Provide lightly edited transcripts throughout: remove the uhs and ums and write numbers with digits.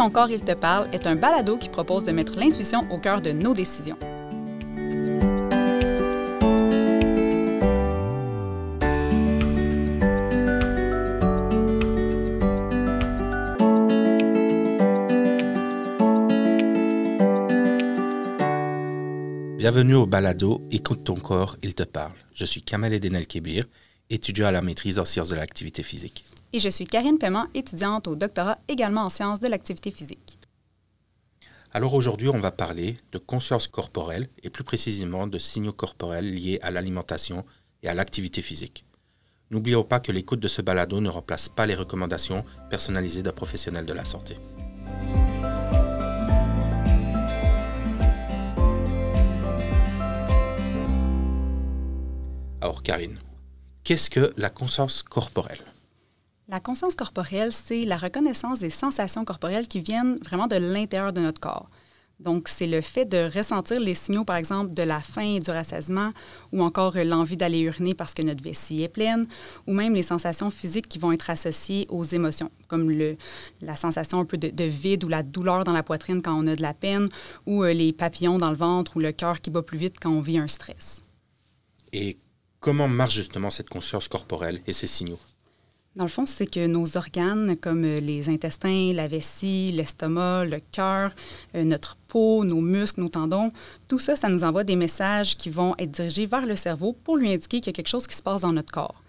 ton corps, il te parle est un balado qui propose de mettre l'intuition au cœur de nos décisions. Bienvenue au balado « Écoute ton corps, il te parle ». Je suis Kamel Edenel Kébir, étudiant à la maîtrise en sciences de l'activité physique. Et je suis Karine Paiement, étudiante au doctorat également en sciences de l'activité physique. Alors aujourd'hui, on va parler de conscience corporelle et plus précisément de signaux corporels liés à l'alimentation et à l'activité physique. N'oublions pas que l'écoute de ce balado ne remplace pas les recommandations personnalisées d'un professionnel de la santé. Alors Karine, qu'est-ce que la conscience corporelle? La conscience corporelle, c'est la reconnaissance des sensations corporelles qui viennent vraiment de l'intérieur de notre corps. Donc, c'est le fait de ressentir les signaux, par exemple, de la faim et du rassasiement, ou encore l'envie d'aller uriner parce que notre vessie est pleine, ou même les sensations physiques qui vont être associées aux émotions, comme la sensation un peu de vide ou la douleur dans la poitrine quand on a de la peine, ou les papillons dans le ventre ou le cœur qui bat plus vite quand on vit un stress. Et comment marche justement cette conscience corporelle et ces signaux? Dans le fond, c'est que nos organes, comme les intestins, la vessie, l'estomac, le cœur, notre peau, nos muscles, nos tendons, tout ça, ça nous envoie des messages qui vont être dirigés vers le cerveau pour lui indiquer qu'il y a quelque chose qui se passe dans notre corps.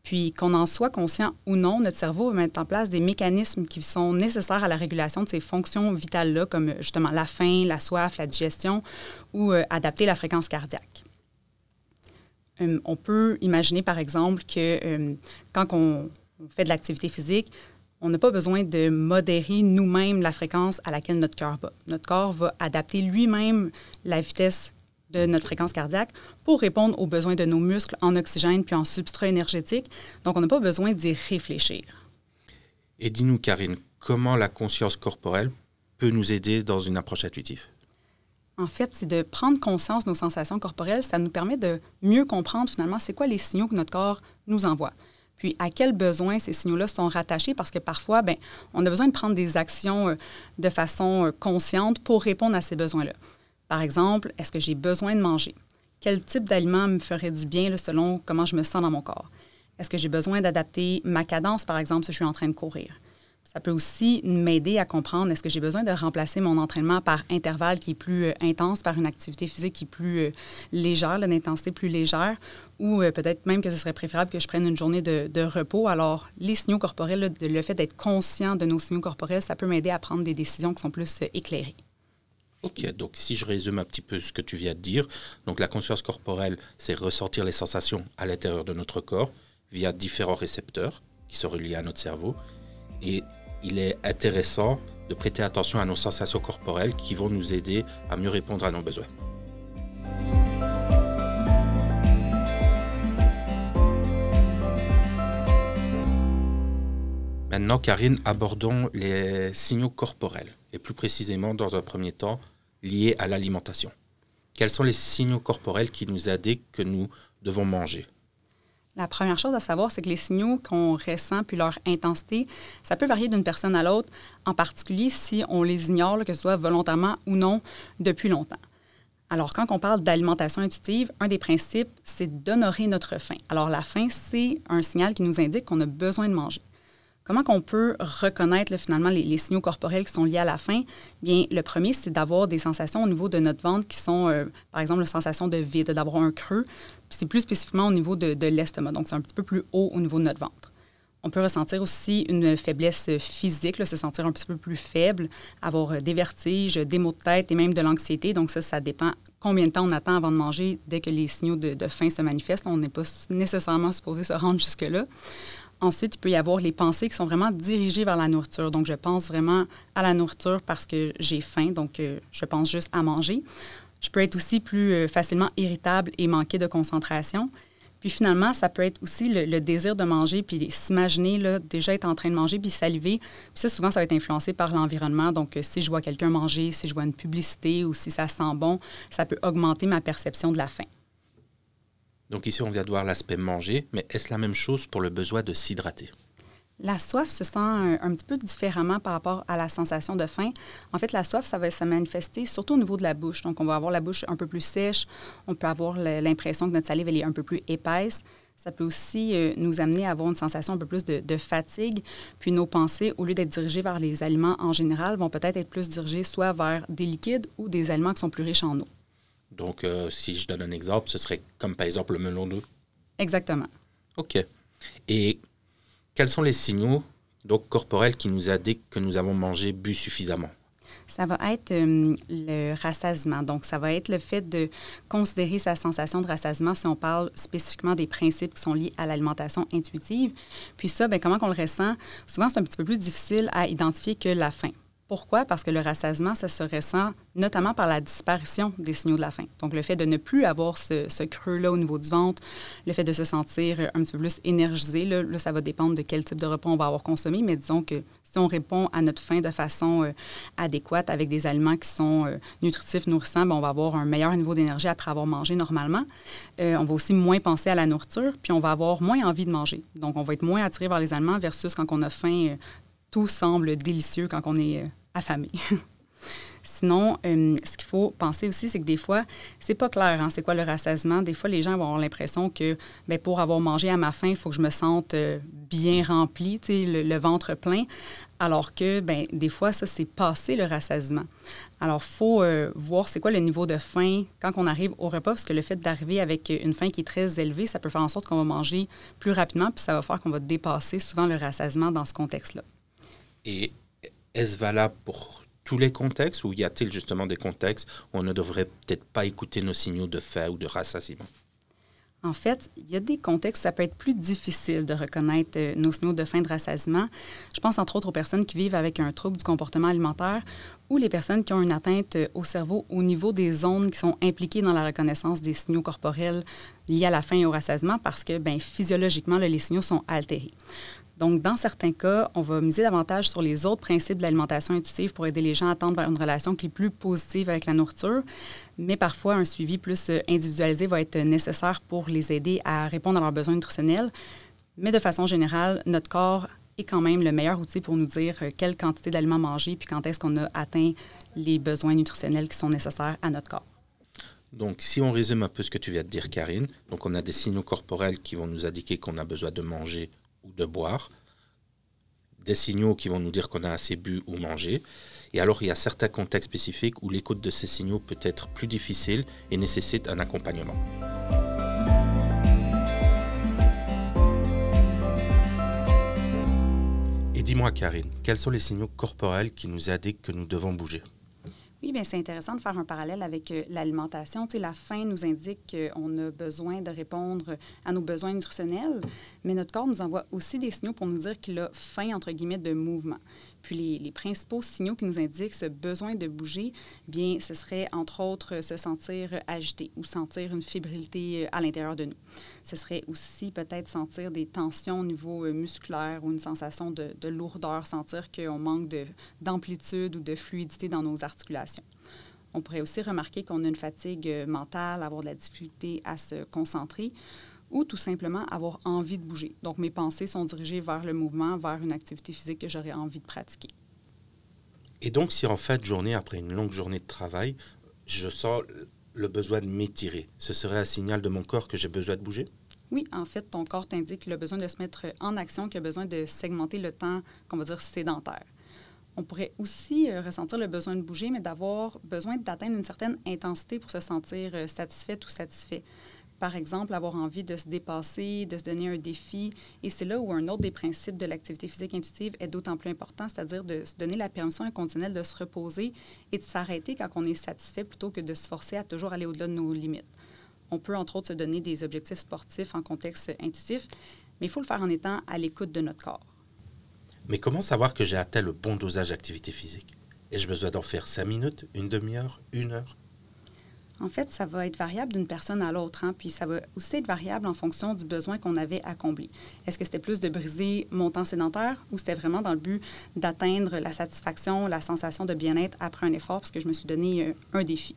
Puis, qu'on en soit conscient ou non, notre cerveau va mettre en place des mécanismes qui sont nécessaires à la régulation de ces fonctions vitales-là, comme justement la faim, la soif, la digestion, ou adapter la fréquence cardiaque. On peut imaginer, par exemple, que quand on fait de l'activité physique, on n'a pas besoin de modérer nous-mêmes la fréquence à laquelle notre cœur bat. Notre corps va adapter lui-même la vitesse de notre fréquence cardiaque pour répondre aux besoins de nos muscles en oxygène puis en substrat énergétique. Donc, on n'a pas besoin d'y réfléchir. Et dis-nous, Karine, comment la conscience corporelle peut nous aider dans une approche intuitive? En fait, c'est de prendre conscience de nos sensations corporelles. Ça nous permet de mieux comprendre finalement c'est quoi les signaux que notre corps nous envoie. Puis, à quels besoins ces signaux-là sont rattachés? Parce que parfois, on a besoin de prendre des actions de façon consciente pour répondre à ces besoins-là. Par exemple, est-ce que j'ai besoin de manger? Quel type d'aliment me ferait du bien selon comment je me sens dans mon corps? Est-ce que j'ai besoin d'adapter ma cadence, par exemple, si je suis en train de courir? Ça peut aussi m'aider à comprendre, est-ce que j'ai besoin de remplacer mon entraînement par intervalle qui est plus intense, par une activité physique qui est plus légère, d'intensité plus légère, ou peut-être même que ce serait préférable que je prenne une journée de repos. Alors, les signaux corporels, le fait d'être conscient de nos signaux corporels, ça peut m'aider à prendre des décisions qui sont plus éclairées. OK, donc si je résume un petit peu ce que tu viens de dire, donc la conscience corporelle, c'est ressentir les sensations à l'intérieur de notre corps via différents récepteurs qui sont reliés à notre cerveau. Et il est intéressant de prêter attention à nos sensations corporelles qui vont nous aider à mieux répondre à nos besoins. Maintenant, Karine, abordons les signaux corporels, et plus précisément, dans un premier temps, liés à l'alimentation. Quels sont les signaux corporels qui nous indiquent que nous devons manger? La première chose à savoir, c'est que les signaux qu'on ressent puis leur intensité, ça peut varier d'une personne à l'autre, en particulier si on les ignore, que ce soit volontairement ou non, depuis longtemps. Alors, quand on parle d'alimentation intuitive, un des principes, c'est d'honorer notre faim. Alors, la faim, c'est un signal qui nous indique qu'on a besoin de manger. Comment qu'on peut reconnaître finalement les signaux corporels qui sont liés à la faim? Bien, le premier, c'est d'avoir des sensations au niveau de notre ventre qui sont, par exemple, la sensation de vide, d'avoir un creux. Puis c'est plus spécifiquement au niveau de l'estomac, donc c'est un petit peu plus haut au niveau de notre ventre. On peut ressentir aussi une faiblesse physique, se sentir un petit peu plus faible, avoir des vertiges, des maux de tête et même de l'anxiété. Donc ça dépend combien de temps on attend avant de manger dès que les signaux de faim se manifestent. On n'est pas nécessairement supposé se rendre jusque-là. Ensuite, il peut y avoir les pensées qui sont vraiment dirigées vers la nourriture. Donc, je pense vraiment à la nourriture parce que j'ai faim, donc je pense juste à manger. Je peux être aussi plus facilement irritable et manquer de concentration. Puis finalement, ça peut être aussi le désir de manger, puis s'imaginer déjà être en train de manger, puis saliver. Puis ça, souvent, ça va être influencé par l'environnement. Donc, si je vois quelqu'un manger, si je vois une publicité ou si ça sent bon, ça peut augmenter ma perception de la faim. Donc ici, on vient de voir l'aspect manger, mais est-ce la même chose pour le besoin de s'hydrater? La soif se sent un petit peu différemment par rapport à la sensation de faim. En fait, la soif, ça va se manifester surtout au niveau de la bouche. Donc, on va avoir la bouche un peu plus sèche. On peut avoir l'impression que notre salive elle est un peu plus épaisse. Ça peut aussi nous amener à avoir une sensation un peu plus de fatigue. Puis nos pensées, au lieu d'être dirigées vers les aliments en général, vont peut-être être plus dirigées soit vers des liquides ou des aliments qui sont plus riches en eau. Donc, si je donne un exemple, ce serait comme par exemple le melon d'eau. Exactement. OK. Et quels sont les signaux donc, corporels qui nous indiquent que nous avons mangé, bu suffisamment? Ça va être le rassasiement. Donc, ça va être le fait de considérer sa sensation de rassasiement si on parle spécifiquement des principes qui sont liés à l'alimentation intuitive. Puis ça, bien, comment on le ressent? Souvent, c'est un petit peu plus difficile à identifier que la faim. Pourquoi? Parce que le rassasiement, ça se ressent notamment par la disparition des signaux de la faim. Donc, le fait de ne plus avoir ce creux-là au niveau du ventre, le fait de se sentir un petit peu plus énergisé, là, ça va dépendre de quel type de repas on va avoir consommé, mais disons que si on répond à notre faim de façon adéquate avec des aliments qui sont nutritifs, nourrissants, bien, on va avoir un meilleur niveau d'énergie après avoir mangé normalement. On va aussi moins penser à la nourriture, puis on va avoir moins envie de manger. Donc, on va être moins attiré vers les aliments versus quand on a faim. Tout semble délicieux quand on est affamé. Sinon, ce qu'il faut penser aussi, c'est que des fois, c'est pas clair, hein, c'est quoi le rassasiement. Des fois, les gens vont avoir l'impression que bien, pour avoir mangé à ma faim, il faut que je me sente bien rempli, le ventre plein. Alors que, bien, des fois, ça, c'est passé le rassasiement. Alors, il faut voir c'est quoi le niveau de faim quand on arrive au repas, parce que le fait d'arriver avec une faim qui est très élevée, ça peut faire en sorte qu'on va manger plus rapidement, puis ça va faire qu'on va dépasser souvent le rassasiement dans ce contexte-là. Et est-ce valable pour tous les contextes ou y a-t-il justement des contextes où on ne devrait peut-être pas écouter nos signaux de faim ou de rassasiement? En fait, il y a des contextes où ça peut être plus difficile de reconnaître nos signaux de faim, de rassasiement. Je pense entre autres aux personnes qui vivent avec un trouble du comportement alimentaire ou les personnes qui ont une atteinte au cerveau au niveau des zones qui sont impliquées dans la reconnaissance des signaux corporels liés à la faim et au rassasiement parce que, bien, physiologiquement, là, les signaux sont altérés. Donc, dans certains cas, on va miser davantage sur les autres principes de l'alimentation intuitive pour aider les gens à tendre vers une relation qui est plus positive avec la nourriture. Mais parfois, un suivi plus individualisé va être nécessaire pour les aider à répondre à leurs besoins nutritionnels. Mais de façon générale, notre corps est quand même le meilleur outil pour nous dire quelle quantité d'aliments manger puis quand est-ce qu'on a atteint les besoins nutritionnels qui sont nécessaires à notre corps. Donc, si on résume un peu ce que tu viens de dire, Karine, donc on a des signaux corporels qui vont nous indiquer qu'on a besoin de manger ou de boire, des signaux qui vont nous dire qu'on a assez bu ou mangé. Et alors, il y a certains contextes spécifiques où l'écoute de ces signaux peut être plus difficile et nécessite un accompagnement. Et dis-moi, Karine, quels sont les signaux corporels qui nous indiquent que nous devons bouger? Oui, bien, c'est intéressant de faire un parallèle avec l'alimentation. Tu sais, la faim nous indique qu'on a besoin de répondre à nos besoins nutritionnels, mais notre corps nous envoie aussi des signaux pour nous dire qu'il a faim, entre guillemets, de mouvement. Puis les principaux signaux qui nous indiquent ce besoin de bouger, bien, ce serait, entre autres, se sentir agité ou sentir une fébrilité à l'intérieur de nous. Ce serait aussi peut-être sentir des tensions au niveau musculaire ou une sensation de lourdeur, sentir qu'on manque d'amplitude ou de fluidité dans nos articulations. On pourrait aussi remarquer qu'on a une fatigue mentale, avoir de la difficulté à se concentrer ou tout simplement avoir envie de bouger. Donc, mes pensées sont dirigées vers le mouvement, vers une activité physique que j'aurais envie de pratiquer. Et donc, si en fin de journée, après une longue journée de travail, je sens le besoin de m'étirer, ce serait un signal de mon corps que j'ai besoin de bouger? Oui, en fait, ton corps t'indique qu'il a besoin de se mettre en action, qu'il a besoin de segmenter le temps, qu'on va dire, sédentaire. On pourrait aussi ressentir le besoin de bouger, mais d'avoir besoin d'atteindre une certaine intensité pour se sentir satisfait ou satisfait. Par exemple, avoir envie de se dépasser, de se donner un défi. Et c'est là où un autre des principes de l'activité physique intuitive est d'autant plus important, c'est-à-dire de se donner la permission inconditionnelle de se reposer et de s'arrêter quand on est satisfait plutôt que de se forcer à toujours aller au-delà de nos limites. On peut, entre autres, se donner des objectifs sportifs en contexte intuitif, mais il faut le faire en étant à l'écoute de notre corps. Mais comment savoir que j'ai atteint le bon dosage d'activité physique? Ai-je besoin d'en faire 5 minutes, une demi-heure, 1 heure? En fait, ça va être variable d'une personne à l'autre, puis ça va aussi être variable en fonction du besoin qu'on avait à combler. Est-ce que c'était plus de briser mon temps sédentaire ou c'était vraiment dans le but d'atteindre la satisfaction, la sensation de bien-être après un effort parce que je me suis donné un défi?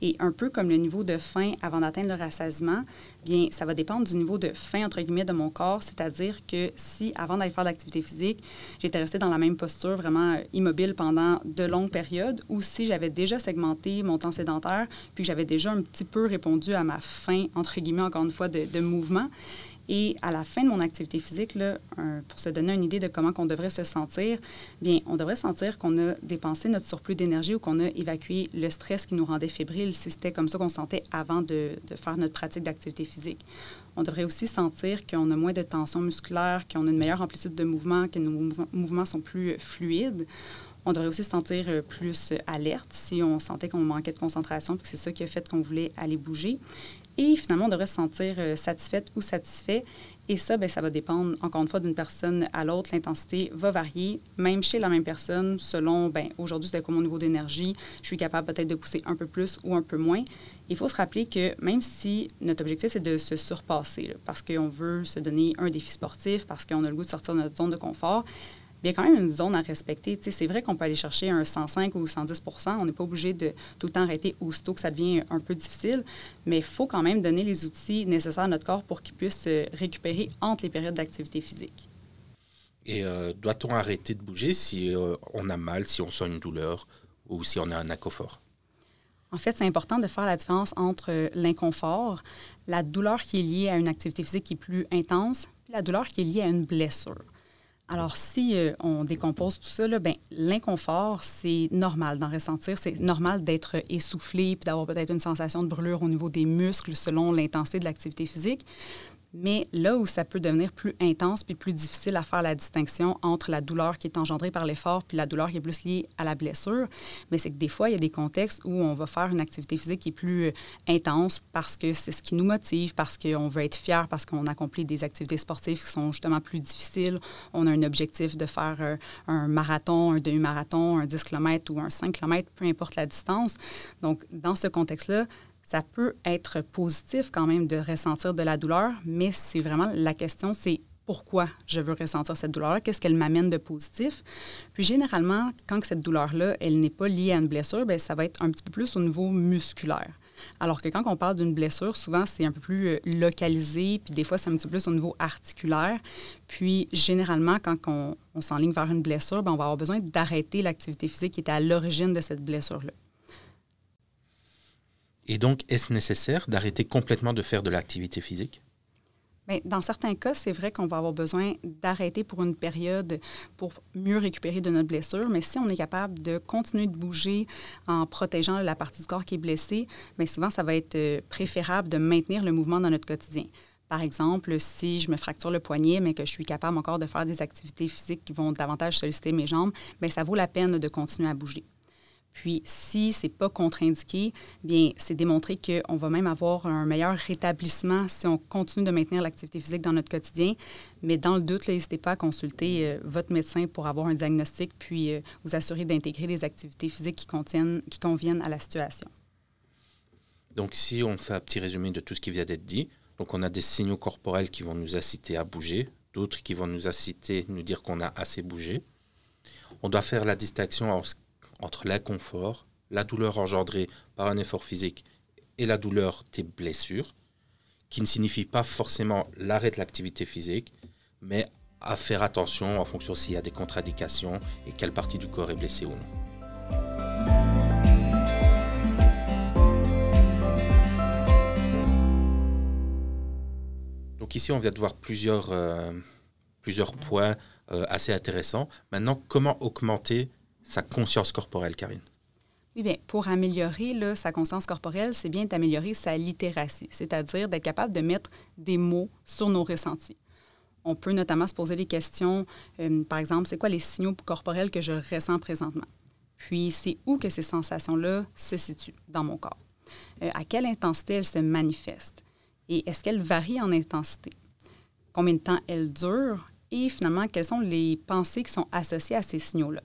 Et un peu comme le niveau de faim avant d'atteindre le rassasiement, bien, ça va dépendre du niveau de faim, entre guillemets, de mon corps, c'est-à-dire que si, avant d'aller faire de l'activité physique, j'étais restée dans la même posture, vraiment immobile pendant de longues périodes, ou si j'avais déjà segmenté mon temps sédentaire, puis que j'avais déjà un petit peu répondu à ma faim, entre guillemets, encore une fois, de mouvement. Et à la fin de mon activité physique, là, pour se donner une idée de comment on devrait se sentir, bien, on devrait sentir qu'on a dépensé notre surplus d'énergie ou qu'on a évacué le stress qui nous rendait fébriles si c'était comme ça qu'on se sentait avant de faire notre pratique d'activité physique. On devrait aussi sentir qu'on a moins de tension musculaire, qu'on a une meilleure amplitude de mouvement, que nos mouvements sont plus fluides. On devrait aussi se sentir plus alerte si on sentait qu'on manquait de concentration, puis que c'est ça qui a fait qu'on voulait aller bouger. Et finalement, on devrait se sentir satisfaite ou satisfait. Et ça, bien, ça va dépendre, encore une fois, d'une personne à l'autre. L'intensité va varier, même chez la même personne, selon, bien, aujourd'hui, c'était quoi mon niveau d'énergie? Je suis capable peut-être de pousser un peu plus ou un peu moins. Il faut se rappeler que même si notre objectif, c'est de se surpasser, là, parce qu'on veut se donner un défi sportif, parce qu'on a le goût de sortir de notre zone de confort, il y a quand même une zone à respecter. Tu sais, c'est vrai qu'on peut aller chercher un 105 ou 110 %. On n'est pas obligé de tout le temps arrêter aussitôt que ça devient un peu difficile, mais il faut quand même donner les outils nécessaires à notre corps pour qu'il puisse récupérer entre les périodes d'activité physique. Et doit-on arrêter de bouger si on a mal, si on sent une douleur ou si on a un inconfort? En fait, c'est important de faire la différence entre l'inconfort, la douleur qui est liée à une activité physique qui est plus intense, puis la douleur qui est liée à une blessure. Alors, si on décompose tout ça, là, bien, l'inconfort, c'est normal d'en ressentir. C'est normal d'être essoufflé puis d'avoir peut-être une sensation de brûlure au niveau des muscles selon l'intensité de l'activité physique. Mais là où ça peut devenir plus intense puis plus difficile à faire la distinction entre la douleur qui est engendrée par l'effort puis la douleur qui est plus liée à la blessure, mais c'est que des fois, il y a des contextes où on va faire une activité physique qui est plus intense parce que c'est ce qui nous motive, parce qu'on veut être fier, parce qu'on accomplit des activités sportives qui sont justement plus difficiles. On a un objectif de faire un marathon, un demi-marathon, un 10 km ou un 5 km, peu importe la distance. Donc, dans ce contexte-là, ça peut être positif quand même de ressentir de la douleur, mais c'est vraiment la question, c'est pourquoi je veux ressentir cette douleur-là, qu'est-ce qu'elle m'amène de positif. Puis généralement, quand cette douleur-là, elle n'est pas liée à une blessure, bien, ça va être un petit peu plus au niveau musculaire. Alors que quand on parle d'une blessure, souvent, c'est un peu plus localisé, puis des fois, c'est un petit peu plus au niveau articulaire. Puis généralement, quand on s'enligne vers une blessure, bien, on va avoir besoin d'arrêter l'activité physique qui était à l'origine de cette blessure-là. Et donc, est-ce nécessaire d'arrêter complètement de faire de l'activité physique? Bien, dans certains cas, c'est vrai qu'on va avoir besoin d'arrêter pour une période pour mieux récupérer de notre blessure, mais si on est capable de continuer de bouger en protégeant la partie du corps qui est blessée, bien souvent, ça va être préférable de maintenir le mouvement dans notre quotidien. Par exemple, si je me fracture le poignet, mais que je suis capable encore de faire des activités physiques qui vont davantage solliciter mes jambes, bien ça vaut la peine de continuer à bouger. Puis, si ce n'est pas contre-indiqué, bien, c'est démontré qu'on va même avoir un meilleur rétablissement si on continue de maintenir l'activité physique dans notre quotidien. Mais dans le doute, n'hésitez pas à consulter votre médecin pour avoir un diagnostic, puis vous assurer d'intégrer les activités physiques qui conviennent à la situation. Donc, si on fait un petit résumé de tout ce qui vient d'être dit, donc on a des signaux corporels qui vont nous inciter à bouger, d'autres qui vont nous inciter, nous dire qu'on a assez bougé. On doit faire la distinction entre l'inconfort, la douleur engendrée par un effort physique et la douleur des blessures, qui ne signifie pas forcément l'arrêt de l'activité physique, mais à faire attention en fonction s'il y a des contre-indications et quelle partie du corps est blessée ou non. Donc ici, on vient de voir plusieurs points assez intéressants. Maintenant, comment augmenter sa conscience corporelle, Karine? Oui, bien, pour améliorer là, sa conscience corporelle, c'est bien d'améliorer sa littératie, c'est-à-dire d'être capable de mettre des mots sur nos ressentis. On peut notamment se poser des questions, par exemple, c'est quoi les signaux corporels que je ressens présentement? Puis, c'est où que ces sensations-là se situent dans mon corps? À quelle intensité elles se manifestent? Et est-ce qu'elles varient en intensité? Combien de temps elles durent? Et finalement, quelles sont les pensées qui sont associées à ces signaux-là?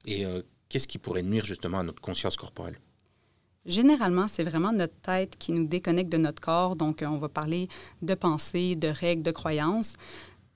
Et qu'est-ce qui pourrait nuire justement à notre conscience corporelle? Généralement, c'est vraiment notre tête qui nous déconnecte de notre corps. Donc, on va parler de pensées, de règles, de croyances.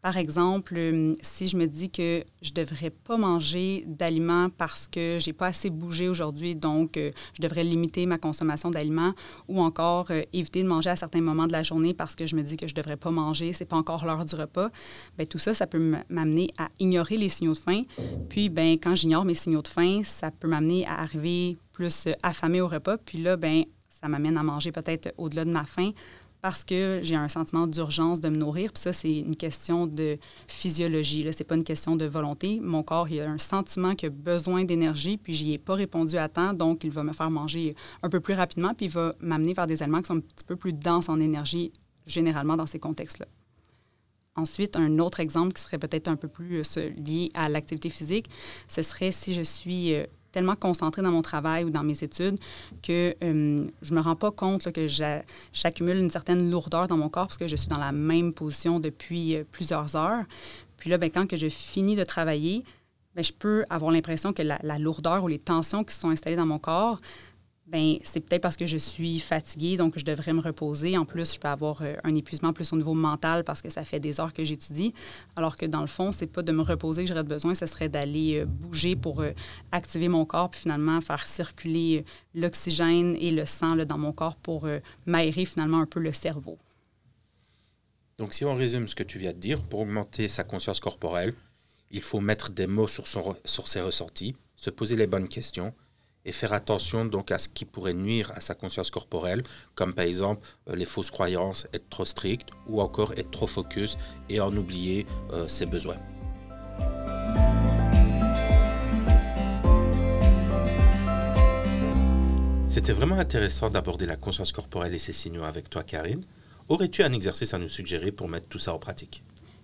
Par exemple, si je me dis que je ne devrais pas manger d'aliments parce que je n'ai pas assez bougé aujourd'hui, donc je devrais limiter ma consommation d'aliments, ou encore éviter de manger à certains moments de la journée parce que je me dis que je ne devrais pas manger, ce n'est pas encore l'heure du repas, bien, tout ça, ça peut m'amener à ignorer les signaux de faim. Puis, bien, quand j'ignore mes signaux de faim, ça peut m'amener à arriver plus affamée au repas. Puis là, bien, ça m'amène à manger peut-être au-delà de ma faim, parce que j'ai un sentiment d'urgence de me nourrir. Puis ça, c'est une question de physiologie. Ce n'est pas une question de volonté. Mon corps, il a un sentiment qu'il a besoin d'énergie, puis j'y ai pas répondu à temps, donc il va me faire manger un peu plus rapidement, puis il va m'amener vers des aliments qui sont un petit peu plus denses en énergie, généralement dans ces contextes-là. Ensuite, un autre exemple qui serait peut-être un peu plus lié à l'activité physique, ce serait si je suis tellement concentrée dans mon travail ou dans mes études que je ne me rends pas compte là, que j'accumule une certaine lourdeur dans mon corps parce que je suis dans la même position depuis plusieurs heures. Puis là, bien, quand que je finis de travailler, bien, je peux avoir l'impression que la lourdeur ou les tensions qui se sont installées dans mon corps, bien, c'est peut-être parce que je suis fatiguée, donc je devrais me reposer. En plus, je peux avoir un épuisement plus au niveau mental parce que ça fait des heures que j'étudie. Alors que dans le fond, c'est pas de me reposer que j'aurais besoin, ce serait d'aller bouger pour activer mon corps puis finalement faire circuler l'oxygène et le sang là, dans mon corps pour m'aérer finalement un peu le cerveau. Donc si on résume ce que tu viens de dire, pour augmenter sa conscience corporelle, il faut mettre des mots sur ses ressentis, se poser les bonnes questions, et faire attention donc à ce qui pourrait nuire à sa conscience corporelle, comme par exemple les fausses croyances, être trop strict, ou encore être trop focus et en oublier ses besoins. C'était vraiment intéressant d'aborder la conscience corporelle et ses signaux avec toi, Karine. Aurais-tu un exercice à nous suggérer pour mettre tout ça en pratique?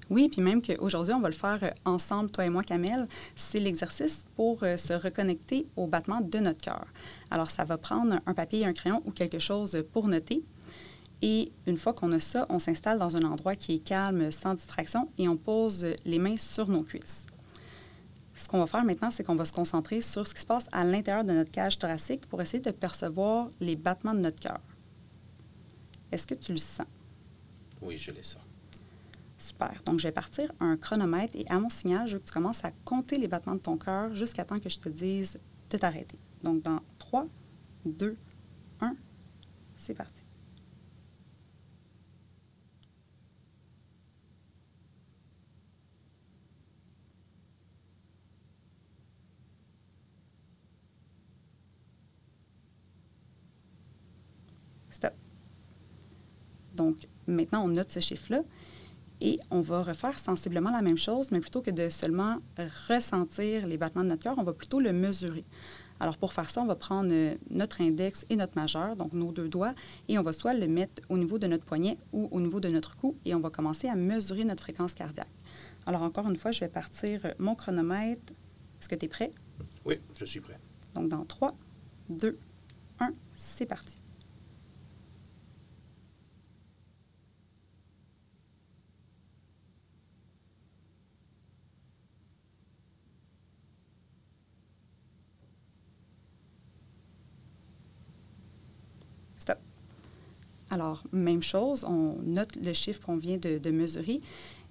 Oui, puis même qu'aujourd'hui, on va le faire ensemble, toi et moi, Kamel. C'est l'exercice pour se reconnecter au battement de notre cœur. Alors, ça va prendre un papier et un crayon ou quelque chose pour noter. Et une fois qu'on a ça, on s'installe dans un endroit qui est calme, sans distraction, et on pose les mains sur nos cuisses. Ce qu'on va faire maintenant, c'est qu'on va se concentrer sur ce qui se passe à l'intérieur de notre cage thoracique pour essayer de percevoir les battements de notre cœur. Est-ce que tu le sens? Oui, je les sens. Super. Donc, je vais partir un chronomètre et à mon signal, je veux que tu commences à compter les battements de ton cœur jusqu'à temps que je te dise de t'arrêter. Donc, dans 3, 2, 1, c'est parti. Stop. Donc, maintenant, on note ce chiffre-là. Et on va refaire sensiblement la même chose, mais plutôt que de seulement ressentir les battements de notre cœur, on va plutôt le mesurer. Alors, pour faire ça, on va prendre notre index et notre majeur, donc nos deux doigts, et on va soit le mettre au niveau de notre poignet ou au niveau de notre cou, et on va commencer à mesurer notre fréquence cardiaque. Alors, encore une fois, je vais partir mon chronomètre. Est-ce que tu es prêt? Oui, je suis prêt. Donc, dans 3, 2, 1, c'est parti. Stop. Alors, même chose, on note le chiffre qu'on vient de mesurer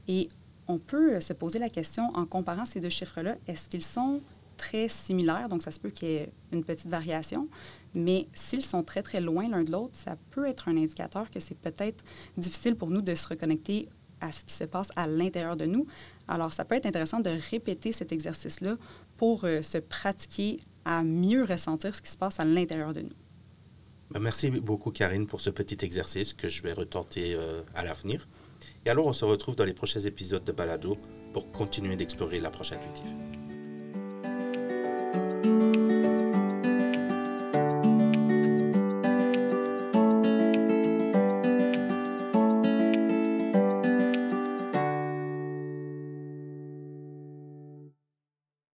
et on peut se poser la question en comparant ces deux chiffres-là, est-ce qu'ils sont très similaires? Donc, ça se peut qu'il y ait une petite variation, mais s'ils sont très, très loin l'un de l'autre, ça peut être un indicateur que c'est peut-être difficile pour nous de se reconnecter à ce qui se passe à l'intérieur de nous. Alors, ça peut être intéressant de répéter cet exercice-là pour se pratiquer à mieux ressentir ce qui se passe à l'intérieur de nous. Merci beaucoup, Karine, pour ce petit exercice que je vais retenter à l'avenir. Et alors, on se retrouve dans les prochains épisodes de Balado pour continuer d'explorer l'approche intuitive.